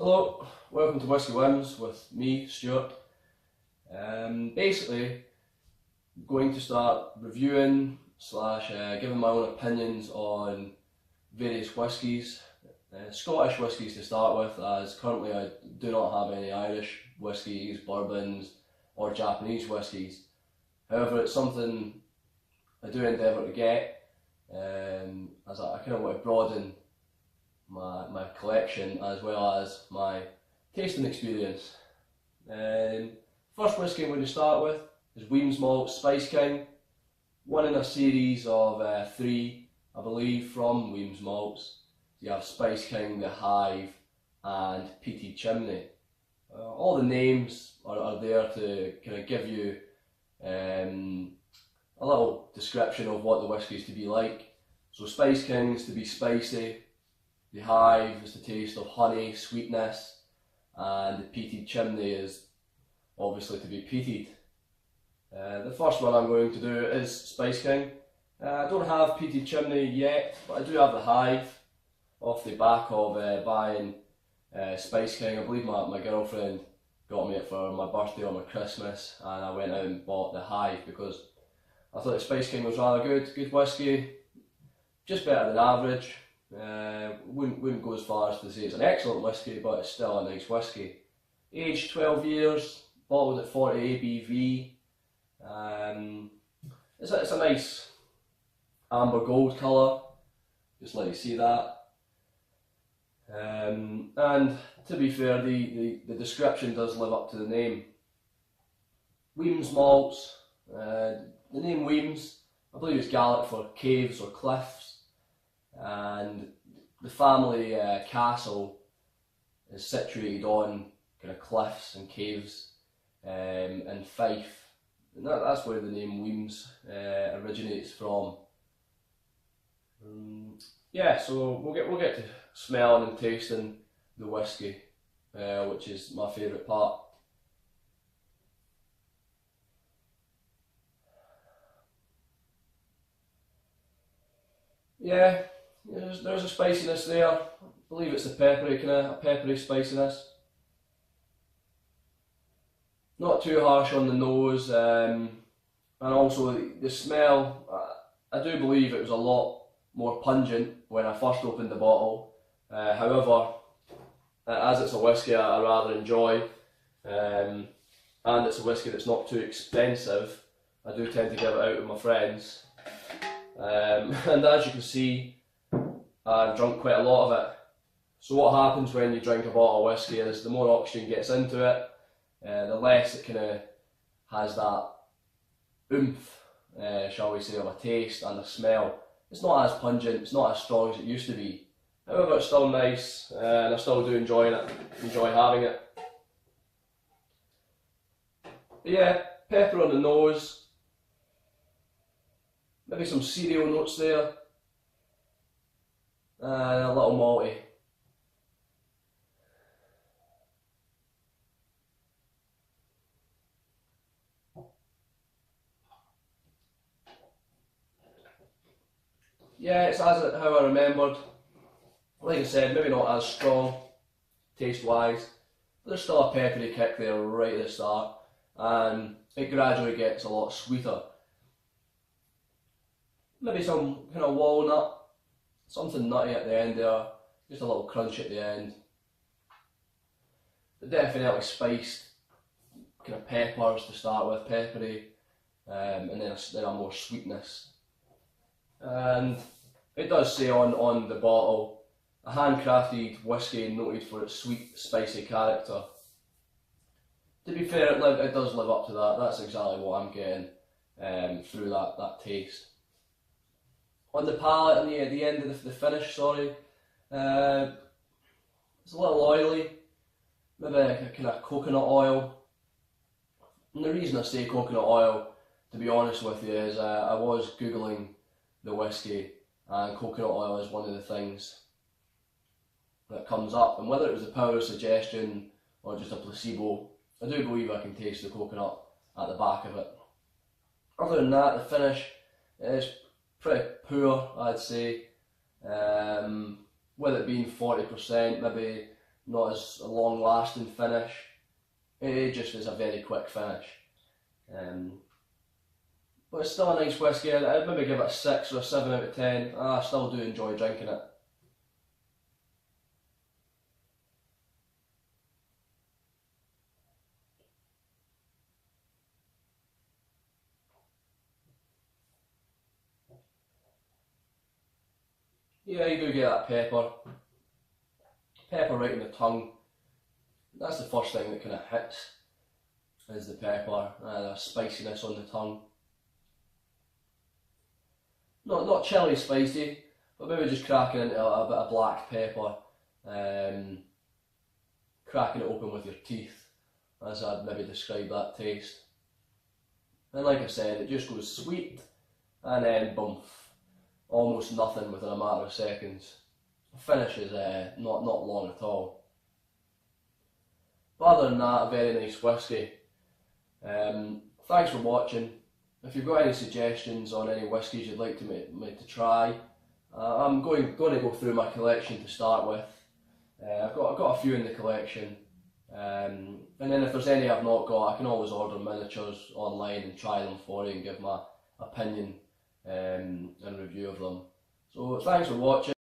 Hello, welcome to Whisky Whims with me, Stuart. Basically, going to start reviewing slash giving my own opinions on various whiskies. Scottish whiskies to start with, as currently I do not have any Irish whiskies, bourbons or Japanese whiskies. However, it's something I do endeavour to get, as I kind of want to broaden my collection as well as my tasting experience. First whisky I'm going to start with is Wemyss Malts Spice King, one in a series of 3, I believe, from Wemyss Malts. You have Spice King, The Hive and Peated Chimney. All the names are there to kind of give you a little description of what the whisky is to be like. So Spice King is to be spicy, The Hive is the taste of honey, sweetness, and the Peated Chimney is obviously to be peated. The first one I'm going to do is Spice King. I don't have Peated Chimney yet, but I do have The Hive off the back of buying Spice King. I believe my girlfriend got me it for my birthday or my Christmas, and I went out and bought The Hive because I thought the Spice King was rather good whisky, just better than average. Wouldn't go as far as to say it's an excellent whisky, but it's still a nice whisky. Aged 12 years, bottled at 40 ABV. It's a nice amber gold colour, just let you see that. And to be fair, the description does live up to the name. Wemyss Malts, the name Wemyss, I believe it's Gaelic for caves or cliffs. And the family castle is situated on kind of cliffs and caves in Fife, and that's where the name Wemyss originates from. So we'll get to smelling and tasting the whisky, which is my favourite part. Yeah. There's a spiciness there. I believe it's a peppery spiciness. Not too harsh on the nose, and also the smell. I do believe it was a lot more pungent when I first opened the bottle. However, as it's a whisky I rather enjoy, and it's a whisky that's not too expensive, I do tend to give it out with my friends. And as you can see, I've drunk quite a lot of it. So what happens when you drink a bottle of whisky is the more oxygen gets into it, the less it kind of has that oomph, shall we say, of a taste and a smell. It's not as pungent, it's not as strong as it used to be. However, it's still nice, and I still do enjoy having it. But yeah, pepper on the nose, maybe some cereal notes there. And a little malty. Yeah, it's how I remembered. Like I said, maybe not as strong taste wise, but there's still a peppery kick there right at the start, and it gradually gets a lot sweeter. Maybe some kind of walnut. Something nutty at the end there, just a little crunch at the end. But definitely spiced, kind of peppers to start with, peppery, and then a more sweetness. And it does say on the bottle, a handcrafted whisky noted for its sweet, spicy character. To be fair, it does live up to that. That's exactly what I'm getting through that taste. On the palate and the end of the finish, it's a little oily, maybe a kind of coconut oil. And the reason I say coconut oil, to be honest with you, is I was googling the whisky, and coconut oil is one of the things that comes up. And whether it was the power of suggestion or just a placebo, I do believe I can taste the coconut at the back of it. Other than that, the finish is pretty poor, I'd say. With it being 40%, not as a long lasting finish. It just is a very quick finish. But it's still a nice whisky. I'd maybe give it a 6 or a 7 out of 10. I still do enjoy drinking it. Yeah, you do get that pepper. Pepper right in the tongue. That's the first thing that kind of hits, is the pepper, the spiciness on the tongue. Not chilli spicy, but maybe just cracking into a bit of black pepper, cracking it open with your teeth, as I'd maybe describe that taste. And like I said, it just goes sweet, and then boom, almost nothing within a matter of seconds. The finish is not long at all. But other than that, a very nice whisky. Thanks for watching. If you've got any suggestions on any whiskies you'd like me to try, I'm going to go through my collection to start with. I've got a few in the collection, and then if there's any I've not got, I can always order miniatures online and try them for you and give my opinion and review of them. So thanks for watching.